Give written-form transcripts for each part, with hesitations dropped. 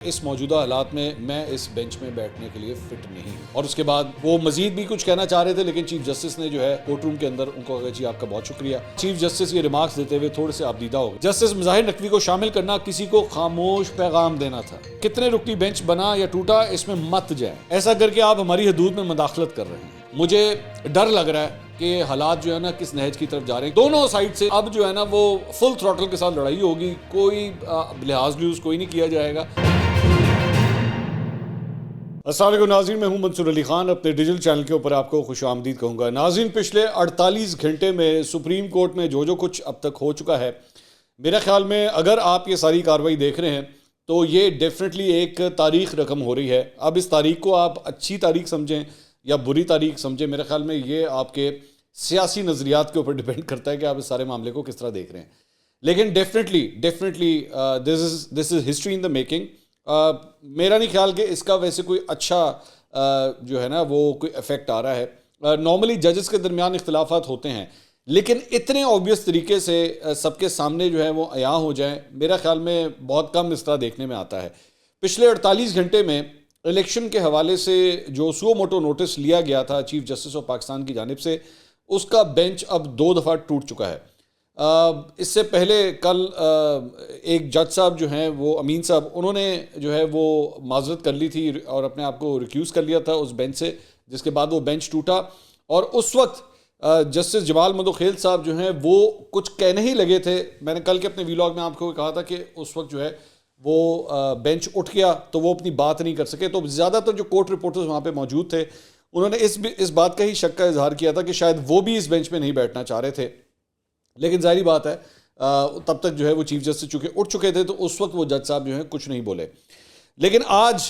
اس موجودہ حالات میں اس بینچ میں بیٹھنے کے لیے فٹ نہیں ہوں۔ اور اس کے بعد وہ مزید بھی کچھ کہنا چاہ رہے تھے، لیکن چیف جسٹس نے جو ہے کورٹ روم کے اندر ان کو کہا جی آپ کا بہت شکریہ۔ چیف جسٹس یہ ریمارکس دیتے ہوئے تھوڑے سے آپ دیدہ ہو گئے۔ جسٹس مظاہر نقوی کو شامل کرنا کسی کو خاموش پیغام دینا تھا۔ کتنے رکنی بینچ بنا یا ٹوٹا اس میں مت جائیں، ایسا کر کے آپ ہماری حدود میں مداخلت کر رہے ہیں۔ مجھے ڈر لگ رہا ہے کہ حالات جو ہے نا کس نہج کی طرف جا رہے ہیں۔ دونوں سائڈ سے اب جو ہے نا وہ فل تھروٹل کے ساتھ لڑائی ہوگی، کوئی لحاظ لوز کوئی نہیں کیا جائے گا۔ السلام علیکم ناظرین، میں ہوں منصور علی خان، اپنے ڈیجیٹل چینل کے اوپر آپ کو خوش آمدید کہوں گا۔ ناظرین، پچھلے 48 گھنٹے میں سپریم کورٹ میں جو کچھ اب تک ہو چکا ہے، میرے خیال میں اگر آپ یہ ساری کارروائی دیکھ رہے ہیں تو یہ ڈیفینیٹلی ایک تاریخ رقم ہو رہی ہے۔ اب اس تاریخ کو آپ اچھی تاریخ سمجھیں یا بری تاریخ سمجھیں، میرے خیال میں یہ آپ کے سیاسی نظریات کے اوپر ڈیپینڈ کرتا ہے کہ آپ اس سارے معاملے کو کس طرح دیکھ رہے ہیں۔ لیکن definitely this is history in the making. میرا نہیں خیال کہ اس کا ویسے کوئی اچھا جو ہے نا وہ کوئی افیکٹ آ رہا ہے۔ نارملی ججز کے درمیان اختلافات ہوتے ہیں، لیکن اتنے آبویس طریقے سے سب کے سامنے جو ہے وہ عیاں ہو جائیں، میرا خیال میں بہت کم اس طرح دیکھنے میں آتا ہے۔ پچھلے 48 گھنٹے میں الیکشن کے حوالے سے جو سو موٹو نوٹس لیا گیا تھا چیف جسٹس آف پاکستان کی جانب سے، اس کا بینچ اب 2 دفعہ ٹوٹ چکا ہے۔ اس سے پہلے کل ایک جج صاحب جو ہیں وہ امین صاحب، انہوں نے جو ہے وہ معذرت کر لی تھی اور اپنے آپ کو ریکیوز کر لیا تھا اس بینچ سے، جس کے بعد وہ بینچ ٹوٹا۔ اور اس وقت جسٹس جمال مدوخیل صاحب جو ہیں وہ کچھ کہنے ہی لگے تھے۔ میں نے کل کے اپنے ویلاگ میں آپ کو کہا تھا کہ اس وقت جو ہے وہ بینچ اٹھ گیا تو وہ اپنی بات نہیں کر سکے، تو زیادہ تر جو کورٹ رپورٹرز وہاں پہ موجود تھے انہوں نے اس بات کا ہی شک کا اظہار کیا تھا کہ شاید وہ بھی اس بینچ میں نہیں بیٹھنا چاہ رہے تھے۔ لیکن ظاہری بات ہے تب تک جو ہے وہ چیف جسٹس چونکہ اٹھ چکے تھے تو اس وقت وہ جج صاحب جو ہیں کچھ نہیں بولے۔ لیکن آج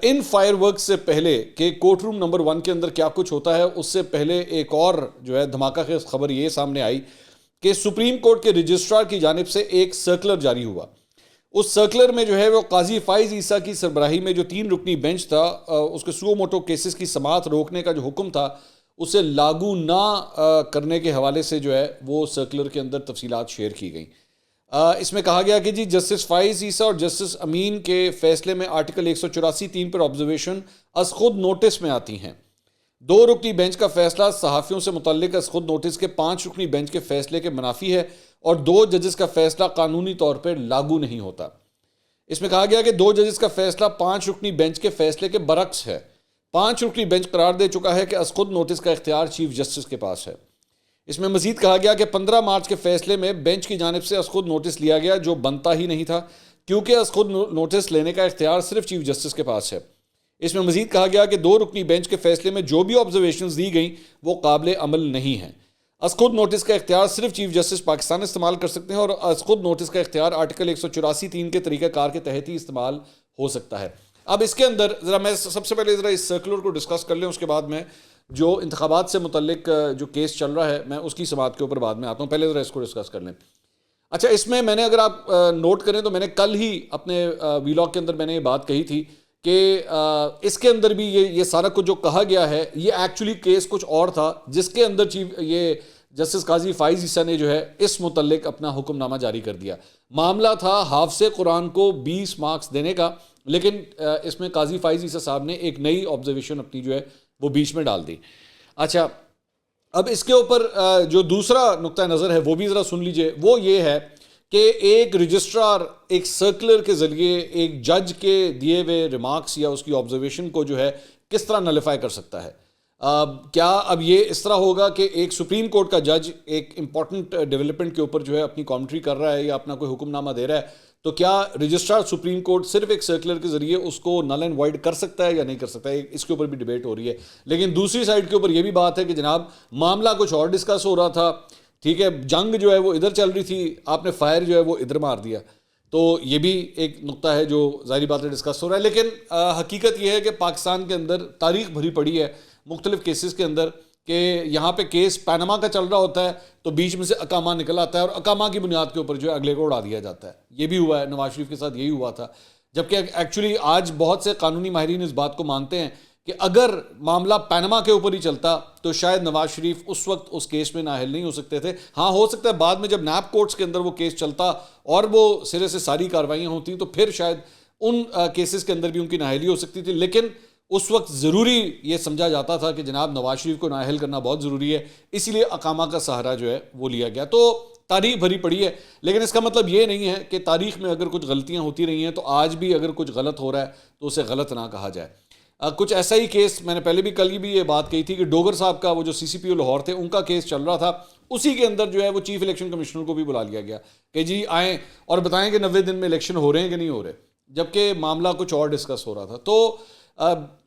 ان فائر ورکس سے پہلے کہ کورٹ روم نمبر 1 کے اندر کیا کچھ ہوتا ہے، اس سے پہلے ایک اور جو ہے دھماکہ خیز خبر یہ سامنے آئی کہ سپریم کورٹ کے رجسٹرار کی جانب سے ایک سرکولر جاری ہوا۔ اس سرکولر میں جو ہے وہ قاضی فائز عیسیٰ کی سربراہی میں جو 3 رکنی بینچ تھا، اس کے سو موٹو کیسز کی سماعت روکنے کا جو حکم تھا اسے لاگو نہ کرنے کے حوالے سے جو ہے وہ سرکولر کے اندر تفصیلات شیئر کی گئیں۔ اس میں کہا گیا کہ جی جسٹس فائز عیسیٰ اور جسٹس امین کے فیصلے میں آرٹیکل 184(3) پر آبزرویشن از خود نوٹس میں آتی ہیں۔ 2 رکنی بینچ کا فیصلہ صحافیوں سے متعلق از خود نوٹس کے 5 رکنی بینچ کے فیصلے کے منافی ہے اور 2 ججز کا فیصلہ قانونی طور پر لاگو نہیں ہوتا۔ اس میں کہا گیا کہ 2 ججز کا فیصلہ 5 رکنی بینچ کے فیصلے کے برعکس ہے۔ 5 رکنی بینچ قرار دے چکا ہے کہ از خود نوٹس کا اختیار چیف جسٹس کے پاس ہے۔ اس میں مزید کہا گیا کہ 15 مارچ کے فیصلے میں بینچ کی جانب سے از خود نوٹس لیا گیا جو بنتا ہی نہیں تھا، کیونکہ از خود نوٹس لینے کا اختیار صرف چیف جسٹس کے پاس ہے۔ اس میں مزید کہا گیا کہ 2 رکنی بینچ کے فیصلے میں جو بھی آبزرویشنز دی گئیں وہ قابل عمل نہیں ہیں۔ از خود نوٹس کا اختیار صرف چیف جسٹس پاکستان استعمال کر سکتے ہیں اور از خود نوٹس کا اختیار آرٹیکل 184(3) کے طریقہ کار کے تحت ہی استعمال ہو سکتا ہے۔ اب اس کے اندر ذرا میں سب سے پہلے اس سرکولر کو ڈسکس کر لیں، اس کے بعد میں جو انتخابات سے متعلق جو کیس چل رہا ہے میں اس کی سماعت کے اوپر بعد میں آتا ہوں، پہلے ذرا اس کو ڈسکس کر لیں۔ اچھا، اس میں نے اگر آپ نوٹ کریں تو میں نے کل ہی اپنے ویلاگ کے اندر میں نے یہ بات کہی تھی کہ اس کے اندر بھی یہ سارا کچھ جو کہا گیا ہے یہ ایکچولی کیس کچھ اور تھا، جس کے اندر یہ جسٹس قاضی فائز عیسیٰ نے جو ہے اس متعلق اپنا حکم نامہ جاری کر دیا۔ معاملہ تھا حافظ قرآن کو 20 مارکس دینے کا، لیکن اس میں قاضی فائز عیسیٰ صاحب نے ایک نئی آبزرویشن اپنی جو ہے وہ بیچ میں ڈال دی۔ اچھا، اب اس کے اوپر جو دوسرا نقطہ نظر ہے وہ بھی ذرا سن لیجئے، وہ یہ ہے کہ ایک رجسٹرار ایک سرکولر کے ذریعے ایک جج کے دیے ہوئے ریمارکس یا اس کی آبزرویشن کو جو ہے کس طرح نلیفائی کر سکتا ہے۔ کیا اب یہ اس طرح ہوگا کہ ایک سپریم کورٹ کا جج ایک امپورٹنٹ ڈیولپمنٹ کے اوپر جو ہے اپنی کامنٹری کر رہا ہے یا اپنا کوئی حکم نامہ دے رہا ہے، تو کیا رجسٹرار سپریم کورٹ صرف ایک سرکولر کے ذریعے اس کو نل اینڈ وائڈ کر سکتا ہے یا نہیں کر سکتا ہے؟ اس کے اوپر بھی ڈیبیٹ ہو رہی ہے۔ لیکن دوسری سائڈ کے اوپر یہ بھی بات ہے کہ جناب معاملہ کچھ اور ڈسکس ہو رہا تھا، ٹھیک ہے، جنگ جو ہے وہ ادھر چل رہی تھی، آپ نے فائر جو ہے وہ ادھر مار دیا، تو یہ بھی ایک نقطہ ہے جو ظاہری بات ہے ڈسکس ہو رہا ہے۔ لیکن حقیقت یہ ہے کہ پاکستان کے اندر تاریخ بھری پڑی ہے مختلف کیسز کے اندر کہ یہاں پہ کیس پیناما کا چل رہا ہوتا ہے تو بیچ میں سے اقامہ نکل آتا ہے اور اقامہ کی بنیاد کے اوپر جو ہے اگلے کو اڑا دیا جاتا ہے۔ یہ بھی ہوا ہے، نواز شریف کے ساتھ یہی ہوا تھا، جبکہ ایکچولی آج بہت سے قانونی ماہرین اس بات کو مانتے ہیں کہ اگر معاملہ پیناما کے اوپر ہی چلتا تو شاید نواز شریف اس وقت اس کیس میں نااہل نہیں ہو سکتے تھے۔ ہاں، ہو سکتا ہے بعد میں جب نیب کورٹس کے اندر وہ کیس چلتا اور وہ سرے سے ساری کارروائیاں ہوتی تو پھر شاید ان کیسز کے اندر بھی ان کی نااہلی ہو سکتی تھی، لیکن اس وقت ضروری یہ سمجھا جاتا تھا کہ جناب نواز شریف کو نااہل کرنا بہت ضروری ہے، اسی لیے اقامہ کا سہارا جو ہے وہ لیا گیا۔ تو تاریخ بھری پڑی ہے، لیکن اس کا مطلب یہ نہیں ہے کہ تاریخ میں اگر کچھ غلطیاں ہوتی رہی ہیں تو آج بھی اگر کچھ غلط ہو رہا ہے تو اسے غلط نہ کہا جائے۔ کچھ ایسا ہی کیس میں نے پہلے بھی کل بھی یہ بات کہی تھی کہ ڈوگر صاحب کا وہ جو سی سی پی او لاہور تھے ان کا کیس چل رہا تھا، اسی کے اندر جو ہے وہ چیف الیکشن کمشنر کو بھی بلا لیا گیا کہ جی آئیں اور بتائیں کہ 90 دن میں الیکشن ہو رہے ہیں کہ نہیں ہو رہے، جبکہ معاملہ کچھ اور ڈسکس ہو رہا تھا۔ تو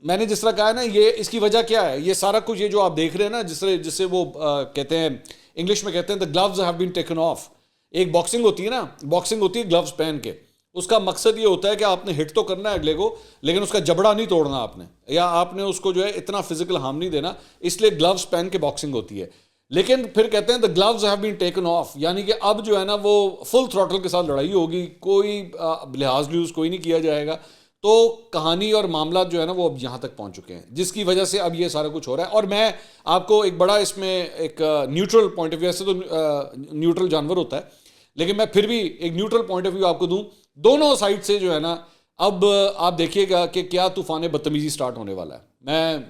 میں نے جس طرح کہا ہے نا، یہ اس کی وجہ کیا ہے، یہ سارا کچھ یہ جو آپ دیکھ رہے ہیں نا، جس سے وہ کہتے ہیں انگلش میں کہتے ہیں the gloves have been taken off۔ ایک باکسنگ ہوتی ہے نا، باکسنگ ہوتی ہے گلوز پہن کے، اس کا مقصد یہ ہوتا ہے کہ آپ نے ہٹ تو کرنا ہے اگلے کو، لیکن اس کا جبڑا نہیں توڑنا آپ نے، یا آپ نے اس کو جو ہے اتنا فزیکل ہارم نہیں دینا، اس لیے گلوز پہن کے باکسنگ ہوتی ہے۔ لیکن پھر کہتے ہیں the gloves have been taken off، یعنی کہ اب جو ہے نا وہ فل تھروٹل کے ساتھ لڑائی ہوگی، کوئی لحاظ لیوز کوئی نہیں کیا جائے گا۔ تو کہانی اور معاملات جو ہے نا وہ اب یہاں تک پہنچ چکے ہیں، جس کی وجہ سے اب یہ سارا کچھ ہو رہا ہے۔ اور میں آپ کو ایک بڑا اس میں ایک نیوٹرل پوائنٹ آف ویو، ایسے تو نیوٹرل جانور ہوتا ہے، لیکن میں پھر بھی ایک نیوٹرل پوائنٹ آف ویو آپ کو دوں، دونوں سائڈ سے جو ہے نا اب آپ دیکھیے گا کہ کیا طوفان بدتمیزی سٹارٹ ہونے والا ہے۔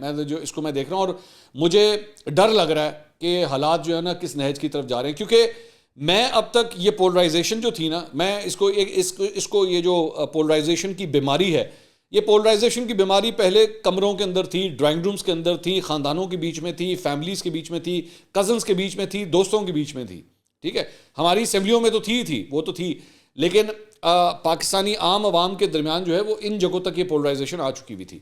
میں جو اس کو میں دیکھ رہا ہوں اور مجھے ڈر لگ رہا ہے کہ حالات جو ہے نا کس نہج کی طرف جا رہے ہیں، کیونکہ میں اب تک یہ پولرائزیشن جو تھی نا، میں اس کو یہ جو پولرائزیشن کی بیماری ہے، یہ پولرائزیشن کی بیماری پہلے کمروں کے اندر تھی، ڈرائنگ رومز کے اندر تھی، خاندانوں کے بیچ میں تھی، فیملیز کے بیچ میں تھی، کزنز کے بیچ میں تھی، دوستوں کے بیچ میں تھی، ٹھیک ہے، ہماری اسمبلیوں میں تو تھی وہ تو تھی، لیکن پاکستانی عام عوام کے درمیان جو ہے وہ ان جگہوں تک یہ پولرائزیشن آ چکی ہوئی تھی۔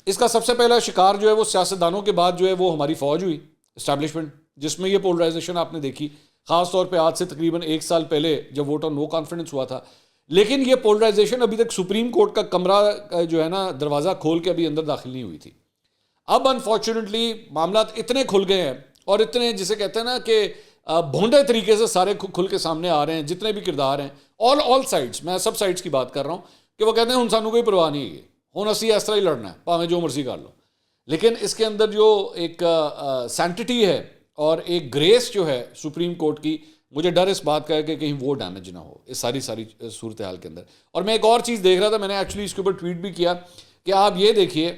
اس کا سب سے پہلا شکار جو ہے وہ سیاستدانوں کے بعد جو ہے وہ ہماری فوج ہوئی، اسٹیبلشمنٹ، جس میں یہ پولرائزیشن آپ نے دیکھی، خاص طور پہ آج سے تقریباً 1 سال پہلے جب ووٹ آن نو کانفیڈنس ہوا تھا۔ لیکن یہ پولرائزیشن ابھی تک سپریم کورٹ کا کمرہ جو ہے نا دروازہ کھول کے ابھی اندر داخل نہیں ہوئی تھی۔ اب انفارچونیٹلی معاملات اتنے کھل گئے ہیں اور اتنے جسے کہتے ہیں نا کہ بھونڈے طریقے سے سارے کھل کے سامنے آ رہے ہیں، جتنے بھی کردار ہیں، آل سائڈس، میں سب سائڈس کی بات کر رہا ہوں، کہ وہ کہتے ہیں ہن سانوں کوئی پرواہ نہیں ہے، ہن اسی اس طرح ہی لڑنا ہے، پاویں جو مرضی کر لو۔ لیکن اس کے اندر جو ایک سینٹٹی ہے اور ایک گریس جو ہے سپریم کورٹ کی، مجھے ڈر اس بات کا ہے کہ کہیں وہ ڈیمیج نہ ہو اس ساری صورتحال کے اندر۔ اور میں ایک اور چیز دیکھ رہا تھا، میں نے ایکچولی اس کے اوپر ٹویٹ بھی کیا کہ آپ یہ دیکھیے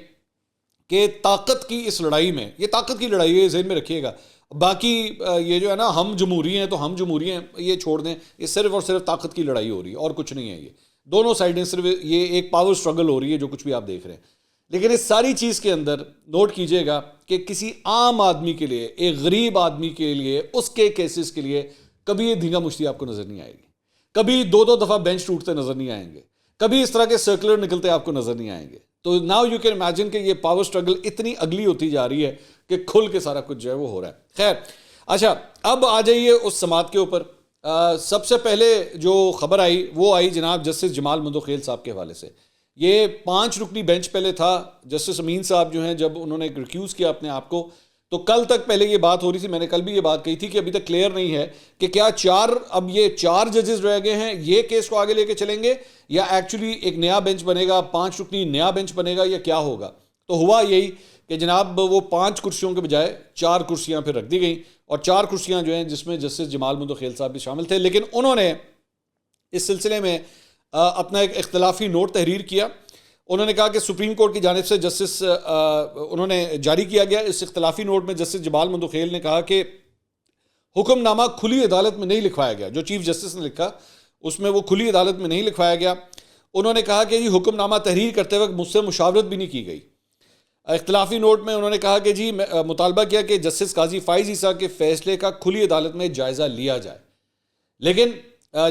کہ طاقت کی اس لڑائی میں، یہ طاقت کی لڑائی ہے، ذہن میں رکھیے گا، باقی یہ جو ہے نا ہم جمہوری ہیں تو ہم جمہوری ہیں یہ چھوڑ دیں، یہ صرف اور صرف طاقت کی لڑائی ہو رہی ہے اور کچھ نہیں ہے۔ یہ دونوں سائڈیں صرف یہ ایک پاور سٹرگل ہو رہی ہے جو کچھ بھی آپ دیکھ رہے ہیں۔ لیکن اس ساری چیز کے اندر نوٹ کیجئے گا کہ کسی عام آدمی کے لیے، ایک غریب آدمی کے لیے، اس کے کیسز کے لیے کبھی یہ دھینگا مشتی آپ کو نظر نہیں آئے گی، کبھی 2 دفعہ بینچ ٹوٹتے نظر نہیں آئیں گے، کبھی اس طرح کے سرکولر نکلتے آپ کو نظر نہیں آئیں گے۔ تو ناؤ یو کین امیجن کہ یہ پاور سٹرگل اتنی اگلی ہوتی جا رہی ہے کہ کھل کے سارا کچھ جو ہے وہ ہو رہا ہے۔ خیر، اچھا اب آ جائیے اس سماعت کے اوپر۔ سب سے پہلے جو خبر آئی وہ آئی جناب جسٹس جمال مندوخیل صاحب کے حوالے سے۔ یہ 5 رکنی بینچ پہلے تھا، جسٹس امین صاحب جو ہیں جب انہوں نے ریکیوز کیا اپنے آپ کو، تو کل تک پہلے یہ بات ہو رہی تھی، میں نے کل بھی یہ بات کہی تھی کہ ابھی تک کلیئر نہیں ہے کہ کیا اب یہ 4 ججز رہ گئے ہیں یہ کیس کو آگے لے کے چلیں گے، یا ایکچولی ایک نیا بینچ بنے گا، 5 رکنی نیا بینچ بنے گا، یا کیا ہوگا۔ تو ہوا یہی کہ جناب وہ 5 کرسیوں کے بجائے 4 کرسیاں پھر رکھ دی گئیں، اور 4 کرسیاں جو ہیں جس میں جسٹس جمال مندوخیل صاحب بھی شامل تھے، لیکن انہوں نے اس سلسلے میں اپنا ایک اختلافی نوٹ تحریر کیا۔ انہوں نے کہا کہ سپریم کورٹ کی جانب سے جسٹس انہوں نے جاری کیا گیا، اس اختلافی نوٹ میں جسٹس جمال مندوخیل نے کہا کہ حکم نامہ کھلی عدالت میں نہیں لکھوایا گیا، جو چیف جسٹس نے لکھا اس میں وہ کھلی عدالت میں نہیں لکھوایا گیا۔ انہوں نے کہا کہ جی حکم نامہ تحریر کرتے وقت مجھ سے مشاورت بھی نہیں کی گئی۔ اختلافی نوٹ میں انہوں نے کہا کہ جی مطالبہ کیا کہ جسٹس قاضی فائز عیسیٰ کے فیصلے کا کھلی عدالت میں جائزہ لیا جائے، لیکن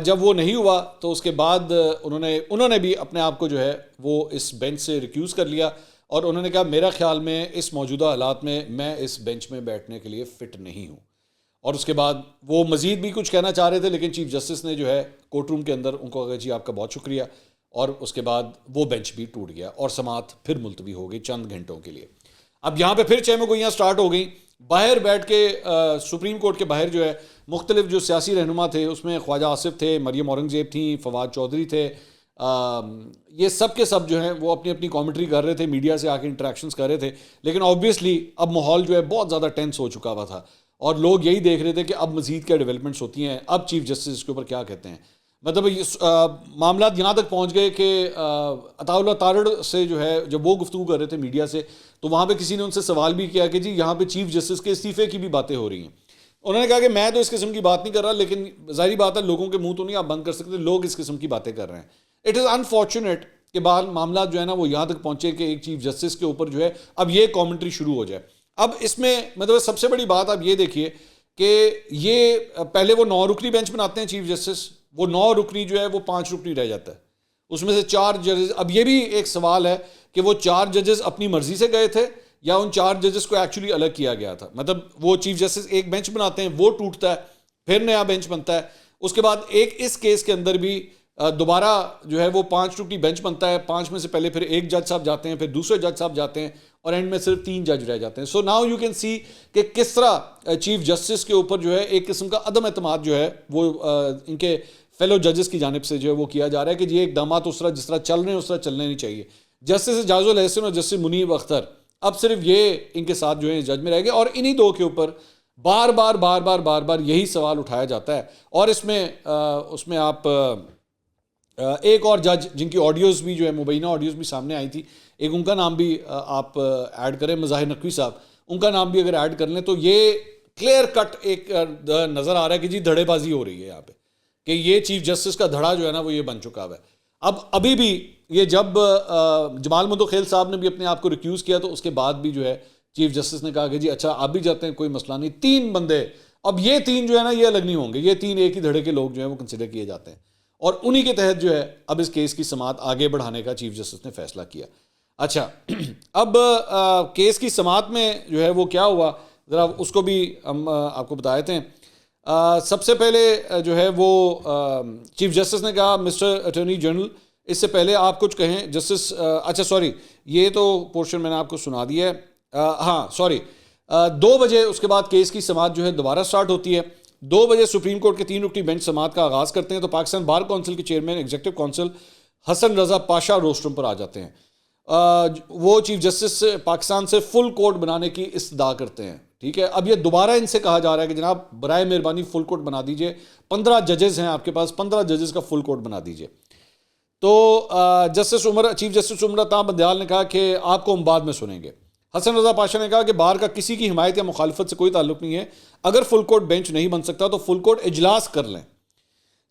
جب وہ نہیں ہوا تو اس کے بعد انہوں نے بھی اپنے آپ کو جو ہے وہ اس بینچ سے ریکیوز کر لیا، اور انہوں نے کہا میرا خیال میں اس موجودہ حالات میں اس بینچ میں بیٹھنے کے لیے فٹ نہیں ہوں۔ اور اس کے بعد وہ مزید بھی کچھ کہنا چاہ رہے تھے، لیکن چیف جسٹس نے جو ہے کورٹ روم کے اندر ان کو کہا جی آپ کا بہت شکریہ، اور اس کے بعد وہ بینچ بھی ٹوٹ گیا اور سماعت پھر ملتوی ہو گئی چند گھنٹوں کے لیے۔ اب یہاں پہ پھر چہمہ گوئیاں سٹارٹ ہو گئیں، باہر بیٹھ کے سپریم کورٹ کے باہر جو ہے مختلف جو سیاسی رہنما تھے، اس میں خواجہ آصف تھے، مریم اورنگزیب تھیں، فواد چودھری تھے، یہ سب کے سب جو ہیں وہ اپنی اپنی کامنٹری کر رہے تھے، میڈیا سے آ کے انٹریکشنز کر رہے تھے، لیکن آبویسلی اب ماحول جو ہے بہت زیادہ ٹینس ہو چکا ہوا تھا، اور لوگ یہی دیکھ رہے تھے کہ اب مزید کیا ڈیولپمنٹس ہوتی ہیں، اب چیف جسٹس اس کے اوپر کیا کہتے ہیں۔ مطلب معاملات یہاں تک پہنچ گئے کہ عطا اللہ تارڑ سے جو ہے جب وہ گفتگو کر رہے تھے میڈیا سے تو وہاں پہ کسی نے ان سے سوال بھی کیا کہ جی یہاں پہ چیف جسٹس کے استعفے کی بھی باتیں ہو رہی ہیں. انہوں نے کہا کہ میں تو اس قسم کی بات نہیں کر رہا, لیکن ظاہری بات ہے لوگوں کے منہ تو نہیں آپ بند کر سکتے, لوگ اس قسم کی باتیں کر رہے ہیں. اٹ از انفارچونیٹ کہ بعض معاملات جو ہے نا وہ یہاں تک پہنچے کہ ایک چیف جسٹس کے اوپر جو ہے اب یہ کامنٹری شروع ہو جائے. اب اس میں مطلب سب سے بڑی بات آپ یہ دیکھیے کہ یہ پہلے وہ 9 رکنی بینچ بناتے ہیں چیف جسٹس, وہ 9 رکنی جو ہے وہ 5 رکنی رہ جاتا ہے, اس میں سے 4 ججز. اب یہ بھی ایک سوال ہے کہ وہ 4 ججز اپنی مرضی سے گئے تھے یا ان 4 ججز کو ایکچولی الگ کیا گیا تھا. مطلب وہ چیف جسٹس ایک بینچ بناتے ہیں, وہ ٹوٹتا ہے, پھر نیا بینچ بنتا ہے, اس کے بعد ایک اس کیس کے اندر بھی دوبارہ جو ہے وہ 5 رکنی بینچ بنتا ہے, 5 میں سے پہلے پھر ایک جج صاحب جاتے ہیں, پھر دوسرے جج صاحب جاتے ہیں, اور اینڈ میں صرف 3 جج رہ جاتے ہیں. So now you can see کہ کس طرح چیف جسٹس کے اوپر جو ہے ایک قسم کا عدم اعتماد جو ہے وہ ان کے فیلو ججز کی جانب سے جو ہے وہ کیا جا رہا ہے کہ یہ اقدامات اس طرح جس طرح چل رہے ہیں اس طرح چلنے نہیں چاہیے. جسٹس اعجاز الحسن اور جسٹس منیب اختر اب صرف یہ ان کے ساتھ جو ہے جج میں رہ گئے, اور انہی 2 کے اوپر بار بار یہی سوال اٹھایا جاتا ہے. اور اس میں آپ ایک اور جج جن کی آڈیوز بھی جو ہے مبینہ آڈیوز بھی سامنے آئی تھی, ایک ان کا نام بھی آپ ایڈ کریں, مظاہر نقوی صاحب, ان کا نام بھی اگر ایڈ کر لیں تو یہ کلیئر کٹ ایک نظر آ رہا ہے کہ جی دھڑے بازی ہو رہی ہے یہاں پہ, کہ یہ چیف جسٹس کا دھڑا جو ہے نا وہ یہ بن چکا ہے. اب ابھی بھی یہ جب جمال مدوخیل صاحب نے بھی اپنے آپ کو ریکیوز کیا تو اس کے بعد بھی جو ہے چیف جسٹس نے کہا کہ جی اچھا آپ بھی جاتے ہیں کوئی مسئلہ نہیں. 3 بندے, اب یہ 3 جو ہے نا یہ الگ نہیں ہوں گے, یہ 3 ایک ہی دھڑے کے لوگ جو ہیں وہ کنسیڈر کیے جاتے ہیں, اور انہی کے تحت جو ہے اب اس کیس کی سماعت آگے بڑھانے کا چیف جسٹس نے فیصلہ کیا. اچھا اب کیس کی سماعت میں جو ہے وہ کیا ہوا ذرا اس کو بھی ہم آپ کو بتا دیتے ہیں. سب سے پہلے جو ہے وہ چیف جسٹس نے کہا مسٹر اٹارنی جنرل اس سے پہلے آپ کچھ کہیں. جسٹس اچھا سوری یہ تو پورشن میں نے آپ کو سنا دیا ہے. ہاں سوری 2 بجے اس کے بعد کیس کی سماعت جو ہے دوبارہ سٹارٹ ہوتی ہے. 2 بجے سپریم کورٹ کے 3 رکنی بینچ سماعت کا آغاز کرتے ہیں تو پاکستان بار کونسل کے چیئرمین ایگزیکٹو کونسل حسن رضا پاشا روسٹرم پر آ جاتے ہیں. وہ چیف جسٹس پاکستان سے فل کورٹ بنانے کی استدعا کرتے ہیں. ٹھیک ہے, اب یہ دوبارہ ان سے کہا جا رہا ہے کہ جناب برائے مہربانی فل کورٹ بنا دیجئے, 15 ججز ہیں آپ کے پاس, 15 ججز کا فل کورٹ بنا دیجئے. تو چیف جسٹس عمر عطا بندیال نے کہا کہ آپ کو ہم بعد میں سنیں گے. حسن رضا پاشا نے کہا کہ بار کا کسی کی حمایت یا مخالفت سے کوئی تعلق نہیں ہے, اگر فل کورٹ بینچ نہیں بن سکتا تو فل کورٹ اجلاس کر لیں.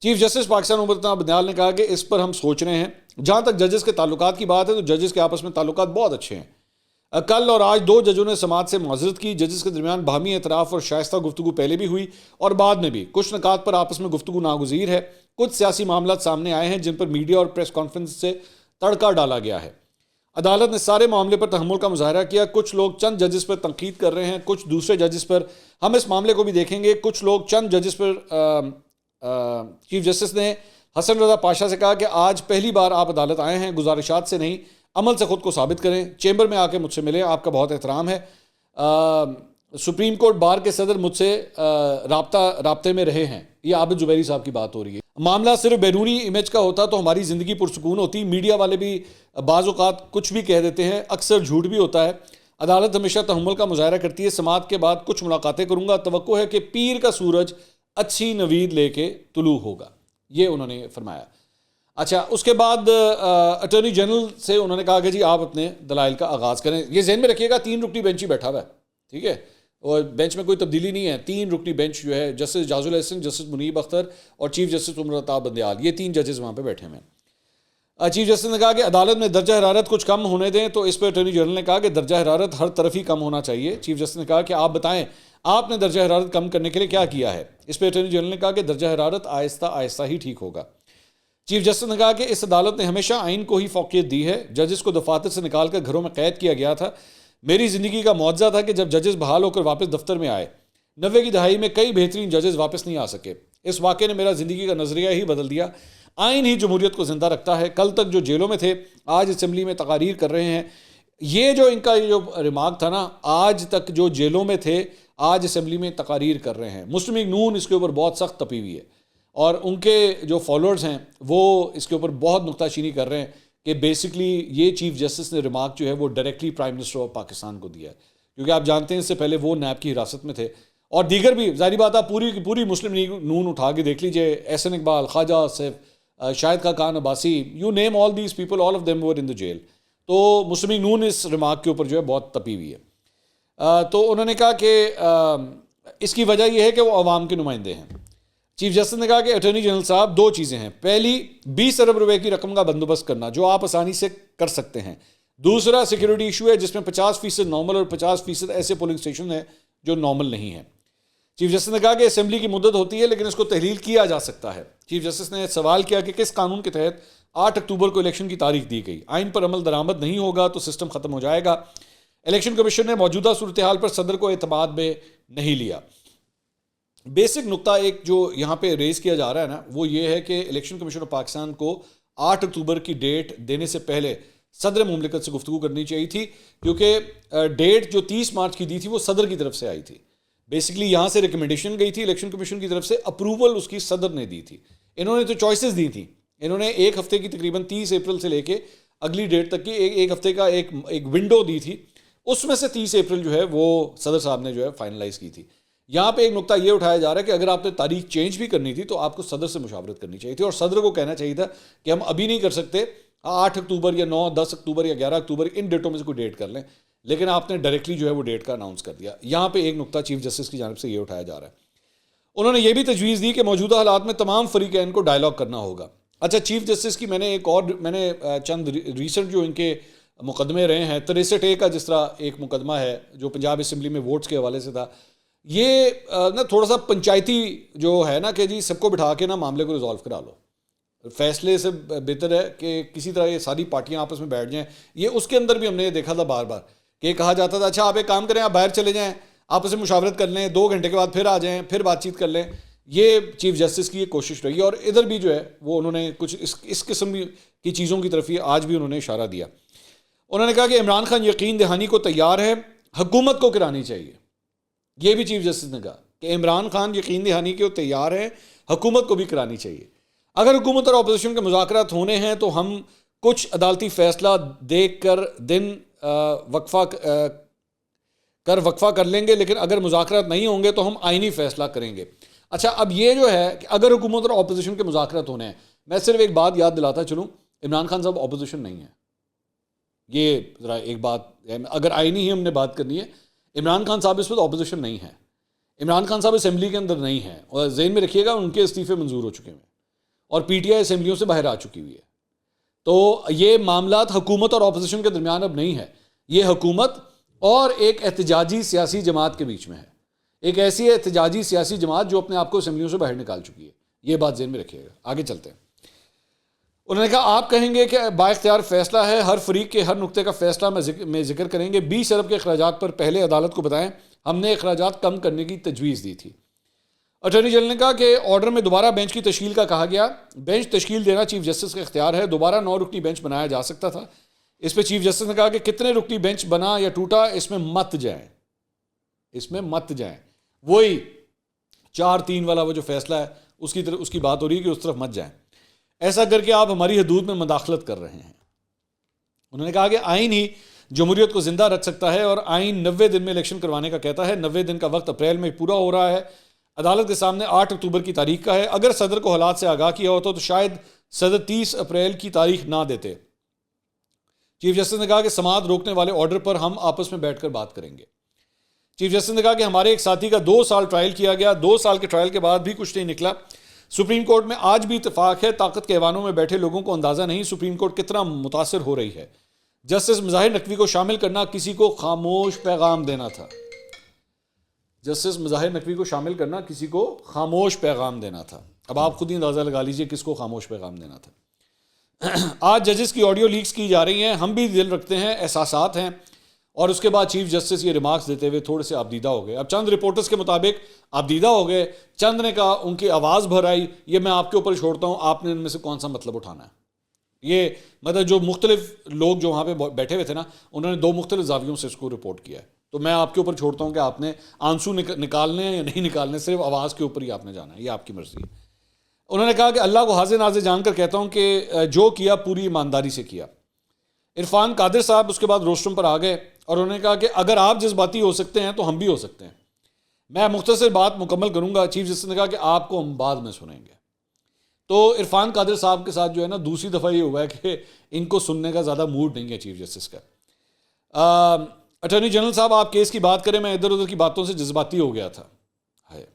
چیف جسٹس پاکستان عمر عطا بندیال نے کہا کہ اس پر ہم سوچ رہے ہیں. جہاں تک ججز کے تعلقات کی بات ہے تو ججز کے آپس میں تعلقات بہت اچھے ہیں. کل اور آج 2 ججوں نے سماعت سے معذرت کی. ججز کے درمیان باہمی اعتراف اور شائستہ گفتگو پہلے بھی ہوئی اور بعد میں بھی. کچھ نکات پر آپس میں گفتگو ناگزیر ہے. کچھ سیاسی معاملات سامنے آئے ہیں جن پر میڈیا اور پریس کانفرنس سے تڑکا ڈالا گیا ہے. عدالت نے سارے معاملے پر تحمل کا مظاہرہ کیا. کچھ لوگ چند ججز پر تنقید کر رہے ہیں, کچھ دوسرے ججز پر. ہم اس معاملے کو بھی دیکھیں گے. کچھ لوگ چند ججز پر چیف جسٹس نے حسن رضا پاشا سے کہا کہ آج پہلی بار آپ عدالت آئے ہیں, گزارشات سے نہیں عمل سے خود کو ثابت کریں. چیمبر میں آ کے مجھ سے ملیں, آپ کا بہت احترام ہے. سپریم کورٹ بار کے صدر مجھ سے رابطے میں رہے ہیں. یہ عابد زبیری صاحب کی بات ہو رہی ہے. معاملہ صرف بیرونی امیج کا ہوتا تو ہماری زندگی پرسکون ہوتی. میڈیا والے بھی بعض اوقات کچھ بھی کہہ دیتے ہیں, اکثر جھوٹ بھی ہوتا ہے. عدالت ہمیشہ تحمل کا مظاہرہ کرتی ہے. سماعت کے بعد کچھ ملاقاتیں کروں گا. توقع ہے کہ پیر کا سورج اچھی نوید لے کے طلوع ہوگا, یہ انہوں نے فرمایا. اچھا اس کے بعد اٹارنی جنرل سے انہوں نے کہا کہ جی آپ اپنے دلائل کا آغاز کریں. یہ ذہن میں رکھیے گا 3 رکنی بینچ ہی بیٹھا ہوا ہے, ٹھیک ہے, اور بینچ میں کوئی تبدیلی نہیں ہے. 3 رکنی بینچ جو ہے جسٹس اعجاز الحسن, جسٹس منیب اختر اور چیف جسٹس عمر عطا بندیال, یہ 3 ججز وہاں پہ بیٹھے ہوئے ہیں. چیف جسٹس نے کہا کہ عدالت میں درجہ حرارت کچھ کم ہونے دیں, تو اس پہ اٹارنی جنرل نے کہا کہ درجہ حرارت ہر طرف ہی کم ہونا چاہیے. چیف جسٹس نے کہا کہ آپ بتائیں آپ نے درجہ حرارت کم کرنے کے لیے کیا کیا ہے. اس پہ اٹارنی جنرل نے کہا کہ درجہ حرارت آہستہ آہستہ ہی ٹھیک ہوگا. چیف جسٹس نے کہا کہ اس عدالت نے ہمیشہ آئین کو ہی فوقیت دی ہے. ججز کو دفاتر سے نکال کر گھروں میں قید کیا گیا تھا. میری زندگی کا معجزہ تھا کہ جب ججز بحال ہو کر واپس دفتر میں آئے. 90 کی دہائی میں کئی بہترین ججز واپس نہیں آ سکے. اس واقعے نے میرا زندگی کا نظریہ ہی بدل دیا. آئین ہی جمہوریت کو زندہ رکھتا ہے. کل تک جو جیلوں میں تھے آج اسمبلی میں تقاریر کر رہے ہیں. یہ جو ان کا جو ریمارک تھا نا, آج تک جو جیلوں میں تھے آج اسمبلی میں تقاریر کر رہے ہیں. مسلم لیگ نون اس کے اوپر بہت سخت تپی ہوئی ہے, اور ان کے جو فالوورز ہیں وہ اس کے اوپر بہت نکتہ چینی کر رہے ہیں کہ بیسکلی یہ چیف جسٹس نے ریمارک جو ہے وہ directly prime minister of Pakistan کو دیا ہے, کیونکہ آپ جانتے ہیں اس سے پہلے وہ نیب کی حراست میں تھے اور دیگر بھی ظاہری بات آپ پوری کی پوری مسلم لیگ نون اٹھا کے دیکھ لیجئے، Ahsan Iqbal, Khawaja Asif, Shahid Khaqan Abbasi, you name all these people, all of them were in the jail. تو مسلم لیگ نون اس ریمارک کے اوپر جو ہے بہت تپی ہوئی ہے. تو انہوں نے کہا کہ اس کی وجہ یہ ہے کہ وہ عوام کے نمائندے ہیں. چیف جسٹس نے کہا کہ اٹارنی جنرل صاحب دو چیزیں ہیں، پہلی 20 ارب روپے کی رقم کا بندوبست کرنا جو آپ آسانی سے کر سکتے ہیں، دوسرا سیکیورٹی ایشو ہے جس میں 50% نارمل اور 50% ایسے پولنگ اسٹیشن ہیں جو نارمل نہیں ہیں. چیف جسٹس نے کہا کہ اسمبلی کی مدت ہوتی ہے لیکن اس کو تحلیل کیا جا سکتا ہے. چیف جسٹس نے سوال کیا کہ کس قانون کے تحت 8 اکتوبر کو الیکشن کی تاریخ دی گئی؟ آئین پر عمل درآمد نہیں ہوگا تو سسٹم ختم ہو جائے گا. الیکشن کمیشن نے موجودہ صورتحال پر صدر کو اعتماد میں نہیں لیا. بیسک نقطہ ایک جو یہاں پہ ریز کیا جا رہا ہے نا وہ یہ ہے کہ الیکشن کمیشن آف پاکستان کو 8 اکتوبر کی ڈیٹ دینے سے پہلے صدر مملکت سے گفتگو کرنی چاہیے تھی، کیونکہ ڈیٹ جو 30 مارچ کی دی تھی وہ صدر کی طرف سے آئی تھی. بیسکلی یہاں سے ریکمنڈیشن گئی تھی الیکشن کمیشن کی طرف سے، اپروول اس کی صدر نے دی تھی. انہوں نے تو چوائسز دی تھیں، انہوں نے ایک ہفتے کی تقریباً 30 اپریل سے لے کے اگلی ڈیٹ تک کی ایک ہفتے کا ایک ونڈو دی تھی، اس میں سے 30 اپریل جو ہے وہ صدر صاحب نے جو ہے فائنلائز کی تھی. یہاں پہ ایک نقطہ یہ اٹھایا جا رہا ہے کہ اگر آپ نے تاریخ چینج بھی کرنی تھی تو آپ کو صدر سے مشاورت کرنی چاہیے تھی، اور صدر کو کہنا چاہیے تھا کہ ہم ابھی نہیں کر سکتے، 8 اکتوبر یا 9 10 اکتوبر یا 11 اکتوبر ان ڈیٹوں میں سے کوئی ڈیٹ کر لیں، لیکن آپ نے ڈائریکٹلی جو ہے وہ ڈیٹ کا اناؤنس کر دیا. یہاں پہ ایک نقطہ چیف جسٹس کی جانب سے یہ اٹھایا جا رہا ہے. انہوں نے یہ بھی تجویز دی کہ موجودہ حالات میں تمام فریقین کو ڈائلاگ کرنا ہوگا. اچھا، چیف جسٹس کی میں نے چند ریسنٹ جو ان کے مقدمے رہے ہیں، 63A کا جس طرح ایک مقدمہ ہے جو پنجاب اسمبلی میں ووٹس کے حوالے سے تھا، یہ نا تھوڑا سا پنچایتی جو ہے نا کہ جی سب کو بٹھا کے نا معاملے کو ریزالو کرا لو، فیصلے سے بہتر ہے کہ کسی طرح یہ ساری پارٹیاں آپس میں بیٹھ جائیں. یہ اس کے اندر بھی ہم نے یہ دیکھا تھا بار بار کہ یہ کہا جاتا تھا اچھا آپ ایک کام کریں، آپ باہر چلے جائیں، آپس میں مشاورت کر لیں، 2 گھنٹے کے بعد پھر آ جائیں، پھر بات چیت کر لیں. یہ چیف جسٹس کی یہ کوشش رہی ہے، اور ادھر بھی جو ہے وہ انہوں نے کچھ اس قسم کی چیزوں کی طرف آج بھی انہوں نے اشارہ دیا. انہوں نے کہا کہ عمران خان یقین دہانی کو تیار ہے، حکومت کو کرانی چاہیے. یہ بھی چیف جسٹس نے کہا کہ عمران خان یقین دہانی کو تیار ہے، حکومت کو بھی کرانی چاہیے. اگر حکومت اور اپوزیشن کے مذاکرات ہونے ہیں تو ہم کچھ عدالتی فیصلہ دیکھ کر دن وقفہ کر لیں گے، لیکن اگر مذاکرات نہیں ہوں گے تو ہم آئینی فیصلہ کریں گے. اچھا، اب یہ جو ہے کہ اگر حکومت اور اپوزیشن کے مذاکرات ہونے ہیں، میں صرف ایک بات یاد دلاتا چلوں، عمران خان صاحب اپوزیشن نہیں ہے. یہ ذرا ایک بات، اگر آئینی ہی ہم نے بات کرنی ہے، عمران خان صاحب اس وقت اپوزیشن نہیں ہے. عمران خان صاحب اسمبلی کے اندر نہیں ہیں، اور ذہن میں رکھیے گا ان کے استعفے منظور ہو چکے ہیں اور پی ٹی آئی اسمبلیوں سے باہر آ چکی ہوئی ہے. تو یہ معاملات حکومت اور اپوزیشن کے درمیان اب نہیں ہے، یہ حکومت اور ایک احتجاجی سیاسی جماعت کے بیچ میں ہے. ایک ایسی احتجاجی سیاسی جماعت جو اپنے آپ کو اسمبلیوں سے باہر نکال چکی ہے. یہ بات ذہن میں رکھیے گا. آگے چلتے ہیں. انہوں نے کہا آپ کہیں گے کہ با اختیار فیصلہ ہے، ہر فریق کے ہر نقطے کا فیصلہ میں ذکر کریں گے. 20 ارب کے اخراجات پر پہلے عدالت کو بتائیں، ہم نے اخراجات کم کرنے کی تجویز دی تھی. اٹارنی جنرل نے کہا کہ آرڈر میں دوبارہ بینچ کی تشکیل کا کہا گیا. بینچ تشکیل دینا چیف جسٹس کا اختیار ہے، دوبارہ 9 رکنی بینچ بنایا جا سکتا تھا. اس پہ چیف جسٹس نے کہا کہ کتنے رکنی بینچ بنا یا ٹوٹا اس میں مت جائیں. وہی 4-3 والا وہ جو فیصلہ ہے اس کی بات ہو رہی ہے کہ اس طرف مت جائیں. ایسا کر کے آپ ہماری حدود میں مداخلت کر رہے ہیں. انہوں نے کہا کہ آئین ہی جمہوریت کو زندہ رکھ سکتا ہے، اور آئین 90 دن میں الیکشن کروانے کا کہتا ہے. 90 دن کا وقت اپریل میں پورا ہو رہا ہے. عدالت کے سامنے 8 اکتوبر کی تاریخ کا ہے. اگر صدر کو حالات سے آگاہ کیا ہوتا تو شاید صدر 30 اپریل کی تاریخ نہ دیتے. چیف جسٹس نے کہا کہ سماعت روکنے والے آرڈر پر ہم آپس میں بیٹھ کر بات کریں گے. چیف جسٹس نے کہا کہ ہمارے ایک ساتھی کا 2 سال ٹرائل کیا گیا، 2 سال کے ٹرائل کے بعد بھی کچھ نہیں نکلا. سپریم کورٹ میں آج بھی اتفاق ہے، طاقت کے ایوانوں میں بیٹھے لوگوں کو اندازہ نہیں سپریم کورٹ کتنا متاثر ہو رہی ہے. جسٹس مظاہر نقوی کو شامل کرنا کسی کو خاموش پیغام دینا تھا. جسٹس مظاہر نقوی کو شامل کرنا کسی کو خاموش پیغام دینا تھا. اب آپ خود ہی اندازہ لگا لیجئے کس کو خاموش پیغام دینا تھا. آج ججز کی آڈیو لیکس کی جا رہی ہیں. ہم بھی دل رکھتے ہیں، احساسات ہیں. اور اس کے بعد چیف جسٹس یہ ریمارکس دیتے ہوئے تھوڑے سے آبدیدہ ہو گئے. اب چند رپورٹرز کے مطابق آبدیدہ ہو گئے، چند نے کہا ان کی آواز بھر آئی. یہ میں آپ کے اوپر چھوڑتا ہوں، آپ نے ان میں سے کون سا مطلب اٹھانا ہے. یہ مطلب جو مختلف لوگ جو وہاں پہ بیٹھے ہوئے تھے نا، انہوں نے 2 مختلف زاویوں سے اس کو رپورٹ کیا ہے. تو میں آپ کے اوپر چھوڑتا ہوں کہ آپ نے آنسو نکالنے ہیں یا نہیں نکالنے، صرف آواز کے اوپر ہی آپ نے جانا ہے، یہ آپ کی مرضی ہے. انہوں نے کہا کہ اللہ کو حاضر ناظر جان کر کہتا ہوں کہ جو کیا پوری ایمانداری سے کیا. عرفان قادر صاحب اس کے بعد روسٹرم پر آ گئے اور انہوں نے کہا کہ اگر آپ جذباتی ہو سکتے ہیں تو ہم بھی ہو سکتے ہیں. میں مختصر بات مکمل کروں گا. چیف جسٹس نے کہا کہ آپ کو ہم بعد میں سنیں گے. تو عرفان قادر صاحب کے ساتھ جو ہے نا دوسری دفعہ یہ ہوا ہے کہ ان کو سننے کا زیادہ موڈ نہیں ہے چیف جسٹس کا. اٹارنی جنرل صاحب آپ کیس کی بات کریں, میں ادھر ادھر کی باتوں سے جذباتی ہو گیا تھا. ہے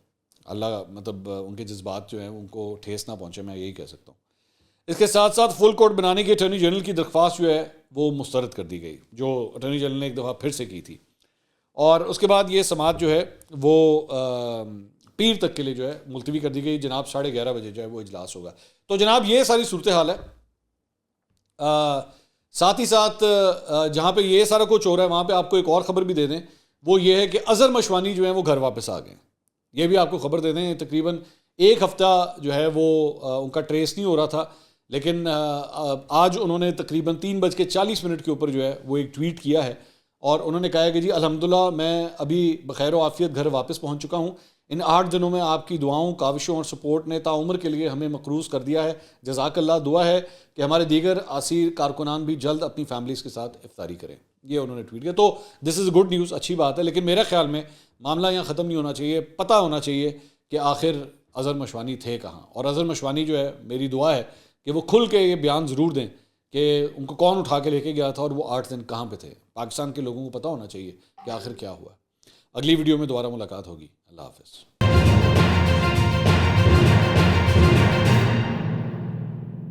اللہ مطلب ان کے جذبات جو ہیں ان کو ٹھیس نہ پہنچے, میں یہی کہہ سکتا ہوں. اس کے ساتھ ساتھ فل کورٹ بنانے کی اٹارنی جنرل کی درخواست جو ہے وہ مسترد کر دی گئی, جو اٹارنی جنرل نے ایک دفعہ پھر سے کی تھی. اور اس کے بعد یہ سماعت جو ہے وہ پیر تک کے لیے جو ہے ملتوی کر دی گئی. جناب 11:30 بجے جو ہے وہ اجلاس ہوگا. تو جناب یہ ساری صورتحال ہے. ساتھ ہی ساتھ جہاں پہ یہ سارا کچھ ہو رہا ہے وہاں پہ آپ کو ایک اور خبر بھی دے دیں, وہ یہ ہے کہ اظہر مشوانی جو ہیں وہ گھر واپس آ گئے. یہ بھی آپ کو خبر دے دیں. تقریباً ایک ہفتہ جو ہے وہ ان کا ٹریس نہیں ہو رہا تھا, لیکن آج انہوں نے تقریباً 3:40 کے اوپر جو ہے وہ ایک ٹویٹ کیا ہے, اور انہوں نے کہا ہے کہ جی الحمدللہ میں ابھی بخیر و عافیت گھر واپس پہنچ چکا ہوں. ان 8 دنوں میں آپ کی دعاؤں, کاوشوں اور سپورٹ نے تعمر کے لیے ہمیں مقروض کر دیا ہے. جزاک اللہ. دعا ہے کہ ہمارے دیگر اسیر کارکنان بھی جلد اپنی فیملیز کے ساتھ افطاری کریں. یہ انہوں نے ٹویٹ کیا. تو دس از گڈ نیوز, اچھی بات ہے. لیکن میرے خیال میں معاملہ یہاں ختم نہیں ہونا چاہیے. پتہ ہونا چاہیے کہ آخر اظہر مشوانی تھے کہاں. اور اظہر مشوانی جو ہے میری دعا ہے کہ وہ کھل کے یہ بیان ضرور دیں کہ ان کو کون اٹھا کے لے کے گیا تھا اور وہ 8 دن کہاں پہ تھے. پاکستان کے لوگوں کو پتہ ہونا چاہیے کہ آخر کیا ہوا. اگلی ویڈیو میں دوبارہ ملاقات ہوگی. اللہ حافظ.